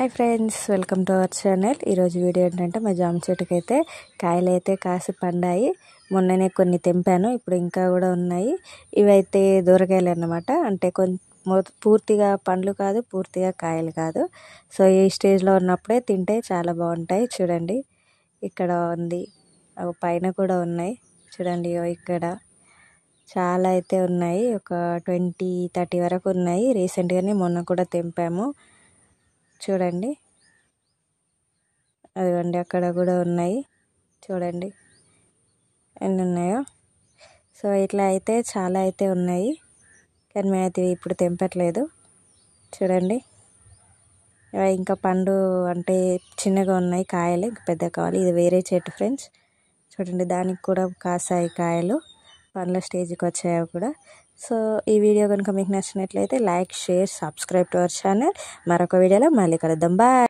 Hi friends, welcome to our channel. ఈరోజు video ఏంటంటే మా జామ చెట్టుకైతే కాయలు అయితే కాసి పండాయి. మొన్ననే కొన్ని తెంపాను, ఇప్పుడు ఇంకా కూడా ఉన్నాయి. ఇవైతే దూరకాయలు అన్నమాట. అంటే పూర్తిగా పండ్లు కాదు, పూర్తిగా కాయలు కాదు. సో ఈ స్టేజ్లో ఉన్నప్పుడే తింటే చాలా బాగుంటాయి. చూడండి, ఇక్కడ ఉంది, పైన కూడా ఉన్నాయి. చూడండి, ఇక్కడ చాలా అయితే ఉన్నాయి, ఒక 20-30 వరకు ఉన్నాయి. రీసెంట్గానే మొన్న కూడా తెంపాము. చూడండి, అదిగోండి, అక్కడ కూడా ఉన్నాయి. చూడండి ఎన్ని ఉన్నాయో. సో ఇట్లా అయితే చాలా అయితే ఉన్నాయి, కానీ మేమైతే ఇప్పుడు తెంపట్లేదు. చూడండి, ఇంకా పండు అంటే చిన్నగా ఉన్నాయి కాయలు, ఇంకా పెద్ద కావాలి. ఇది వేరే చెట్టు ఫ్రెండ్స్. చూడండి, దానికి కూడా కాసాయి కాయలు, పండ్ల స్టేజ్కి వచ్చాయి కూడా. సో ఈ వీడియో కనుక మీకు నచ్చినట్లయితే like, share, subscribe to our channel. మరొక వీడియోలో మళ్ళీ కలుద్దాం. బాయ్.